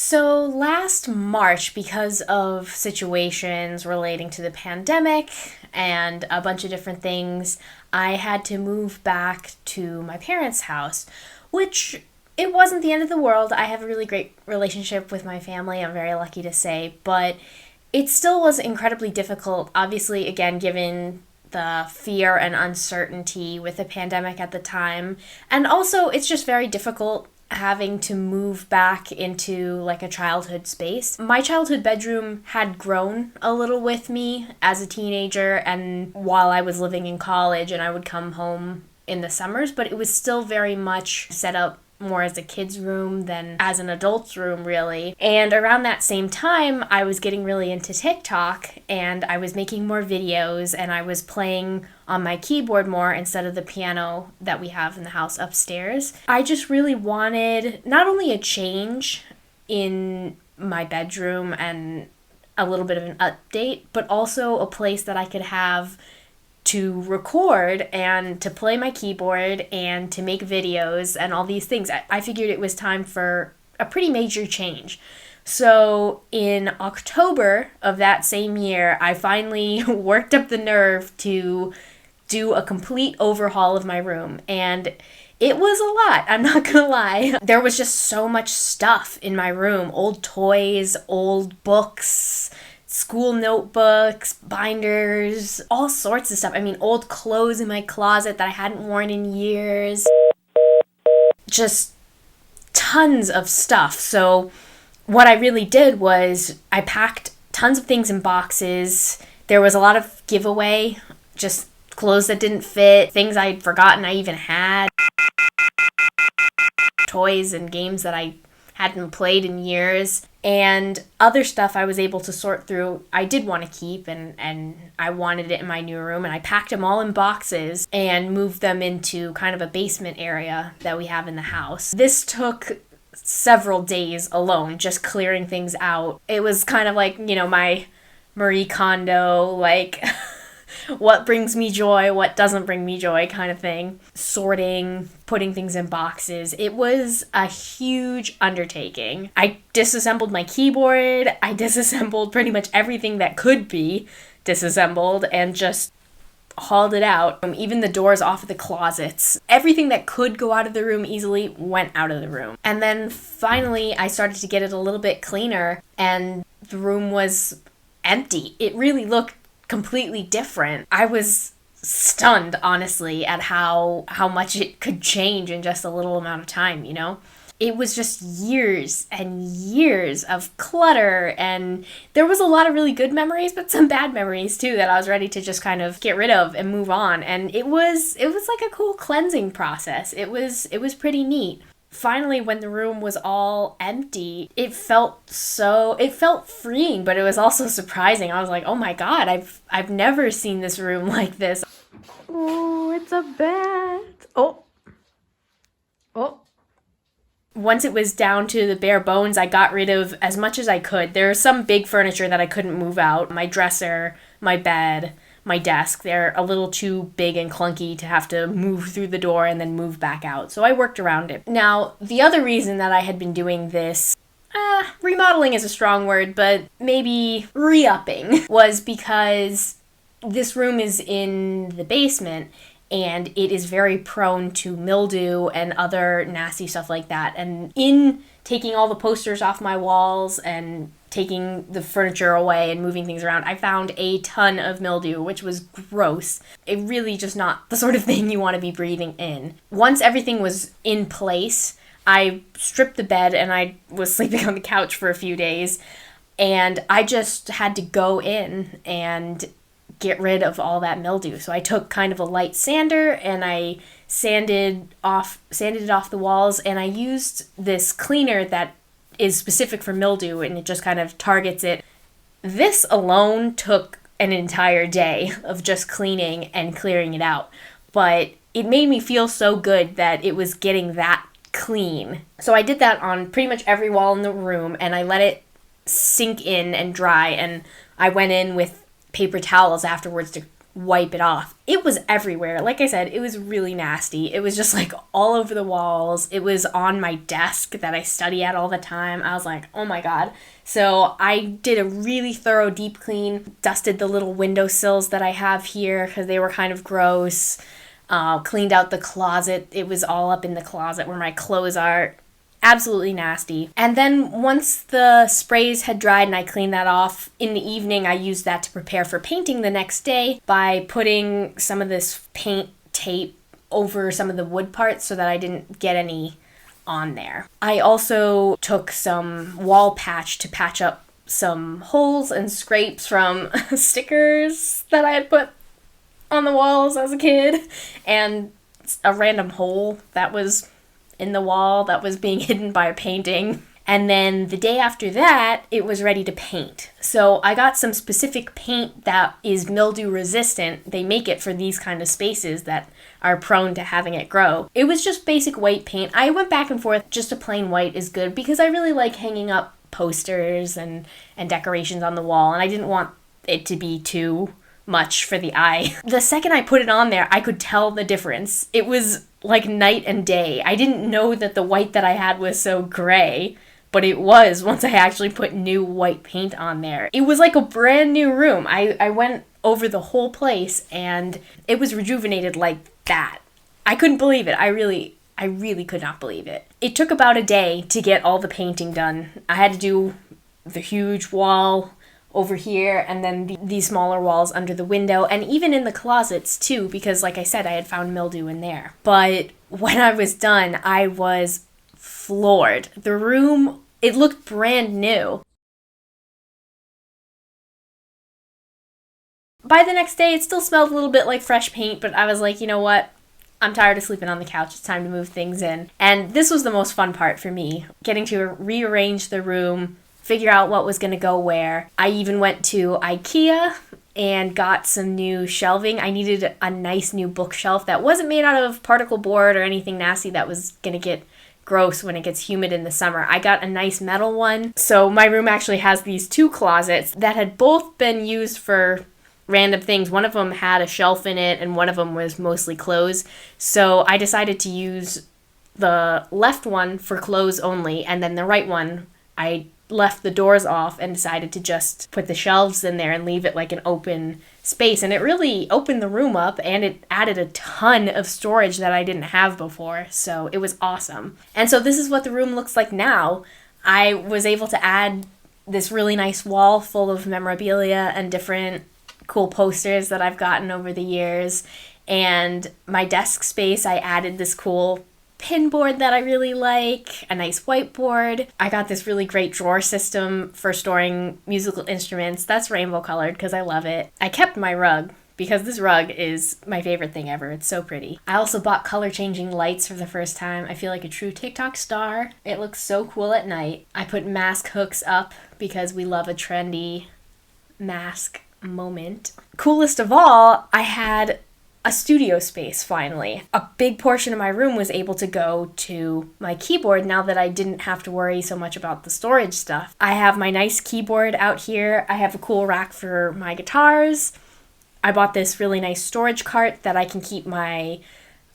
So last March, because of situations relating to the pandemic and a bunch of different things, I had to move back to my parents' house, which it wasn't the end of the world. I have a really great relationship with my family, I'm very lucky to say, but it still was incredibly difficult, obviously, again, given the fear and uncertainty with the pandemic at the time. And also, it's just very difficult having to move back into like a childhood space. My childhood bedroom had grown a little with me as a teenager and while I was living in college, and I would come home in the summers, but it was still very much set up more as a kid's room than as an adult's room, really. And around that same time, I was getting really into TikTok, and I was making more videos, and I was playing on my keyboard more instead of the piano that we have in the house upstairs. I just really wanted not only a change in my bedroom and a little bit of an update, but also a place that I could have to record and to play my keyboard and to make videos and all these things. I figured it was time for a pretty major change. So in October of that same year, I finally worked up the nerve to do a complete overhaul of my room. And it was a lot, I'm not gonna lie. There was just so much stuff in my room. Old toys, old books, school notebooks, binders, all sorts of stuff. I mean, old clothes in my closet that I hadn't worn in years. Just tons of stuff. So what I really did was I packed tons of things in boxes. There was a lot of giveaway, just clothes that didn't fit, things I'd forgotten I even had, toys and games that I hadn't played in years, and other stuff I was able to sort through. I did want to keep, and I wanted it in my new room, and I packed them all in boxes and moved them into kind of a basement area that we have in the house. This took several days alone, just clearing things out. It was kind of like, my Marie Kondo, like, what brings me joy, what doesn't bring me joy kind of thing. Sorting, putting things in boxes. It was a huge undertaking. I disassembled my keyboard. I disassembled pretty much everything that could be disassembled and just hauled it out. Even the doors off of the closets. Everything that could go out of the room easily went out of the room. And then finally, I started to get it a little bit cleaner, and the room was empty. It really looked completely different. I was stunned, honestly, at how much it could change in just a little amount of time, It was just years and years of clutter, and there was a lot of really good memories, but some bad memories too that I was ready to just kind of get rid of and move on. And it was like a cool cleansing process. It was pretty neat. Finally, when the room was all empty, it felt freeing, but it was also surprising. I was like, oh my God, I've never seen this room like this. Oh, it's a bed. Oh. Once it was down to the bare bones, I got rid of as much as I could. There was some big furniture that I couldn't move out. My dresser, my bed, my desk. They're a little too big and clunky to have to move through the door and then move back out. So I worked around it. Now, the other reason that I had been doing this, remodeling is a strong word, but maybe re-upping, was because this room is in the basement and it is very prone to mildew and other nasty stuff like that. And in taking all the posters off my walls and taking the furniture away and moving things around, I found a ton of mildew, which was gross. It really just not the sort of thing you want to be breathing in. Once everything was in place, I stripped the bed and I was sleeping on the couch for a few days, and I just had to go in and get rid of all that mildew. So I took kind of a light sander and I sanded it off the walls, and I used this cleaner that is specific for mildew, and it just kind of targets it. This alone took an entire day of just cleaning and clearing it out, but it made me feel so good that it was getting that clean. So I did that on pretty much every wall in the room, and I let it sink in and dry, and I went in with paper towels afterwards to wipe it off. It was everywhere. Like I said, it was really nasty. It was just like all over the walls. It was on my desk that I study at all the time. I was like, oh my God. So I did a really thorough deep clean, dusted the little windowsills that I have here because they were kind of gross. Cleaned out the closet. It was all up in the closet where my clothes are. Absolutely nasty. And then once the sprays had dried and I cleaned that off, in the evening I used that to prepare for painting the next day by putting some of this paint tape over some of the wood parts so that I didn't get any on there. I also took some wall patch to patch up some holes and scrapes from stickers that I had put on the walls as a kid, and a random hole that was in the wall that was being hidden by a painting. And then the day after that, it was ready to paint. So I got some specific paint that is mildew resistant. They make it for these kind of spaces that are prone to having it grow. It was just basic white paint. I went back and forth. Just a plain white is good because I really like hanging up posters and decorations on the wall, and I didn't want it to be too much for the eye. The second I put it on there, I could tell the difference. It was like night and day. I didn't know that the white that I had was so gray, but it was once I actually put new white paint on there. It was like a brand new room. I went over the whole place and it was rejuvenated like that. I couldn't believe it. I really could not believe it. It took about a day to get all the painting done. I had to do the huge wall over here and then these smaller walls under the window and even in the closets too, because like I said, I had found mildew in there. But when I was done, I was floored. The room, it looked brand new. By the next day, it still smelled a little bit like fresh paint, but I was like, you know what? I'm tired of sleeping on the couch. It's time to move things in. And this was the most fun part for me, getting to rearrange the room, figure out what was going to go where. I even went to IKEA and got some new shelving. I needed a nice new bookshelf that wasn't made out of particle board or anything nasty that was going to get gross when it gets humid in the summer. I got a nice metal one. So my room actually has these two closets that had both been used for random things. One of them had a shelf in it and one of them was mostly clothes. So I decided to use the left one for clothes only, and then the right one I left the doors off and decided to just put the shelves in there and leave it like an open space. And it really opened the room up and it added a ton of storage that I didn't have before. So it was awesome. And so this is what the room looks like now. I was able to add this really nice wall full of memorabilia and different cool posters that I've gotten over the years. And my desk space, I added this cool pin board that I really like, a nice whiteboard. I got this really great drawer system for storing musical instruments. That's rainbow colored because I love it. I kept my rug because this rug is my favorite thing ever. It's so pretty. I also bought color changing lights for the first time. I feel like a true TikTok star. It looks so cool at night. I put mask hooks up because we love a trendy mask moment. Coolest of all, I had a studio space finally. A big portion of my room was able to go to my keyboard now that I didn't have to worry so much about the storage stuff. I have my nice keyboard out here. I have a cool rack for my guitars. I bought this really nice storage cart that I can keep my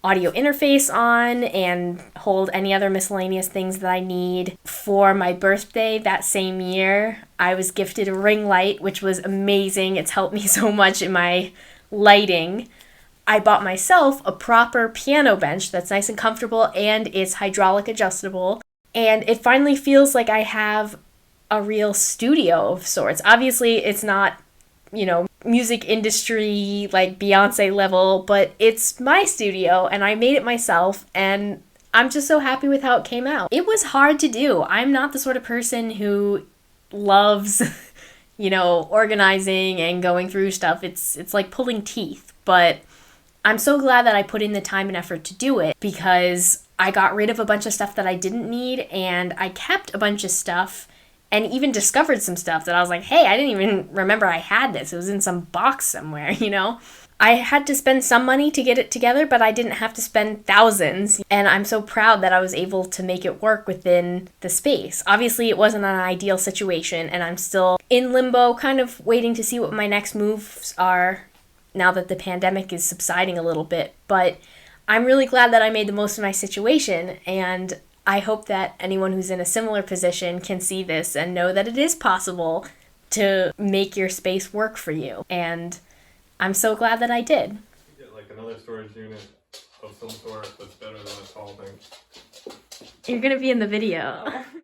audio interface on and hold any other miscellaneous things that I need. For my birthday that same year, I was gifted a ring light, which was amazing. It's helped me so much in my lighting. I bought myself a proper piano bench that's nice and comfortable and it's hydraulic adjustable. And it finally feels like I have a real studio of sorts. Obviously, it's not, music industry like Beyonce level, but it's my studio and I made it myself and I'm just so happy with how it came out. It was hard to do. I'm not the sort of person who loves, organizing and going through stuff. It's like pulling teeth, but I'm so glad that I put in the time and effort to do it because I got rid of a bunch of stuff that I didn't need and I kept a bunch of stuff and even discovered some stuff that I was like, hey, I didn't even remember I had this. It was in some box somewhere, I had to spend some money to get it together, but I didn't have to spend thousands. And I'm so proud that I was able to make it work within the space. Obviously, it wasn't an ideal situation and I'm still in limbo, kind of waiting to see what my next moves are now that the pandemic is subsiding a little bit. But I'm really glad that I made the most of my situation, and I hope that anyone who's in a similar position can see this and know that it is possible to make your space work for you. And I'm so glad that I did. Get like another storage unit of some sort that's better than a tall thing. You're gonna be in the video.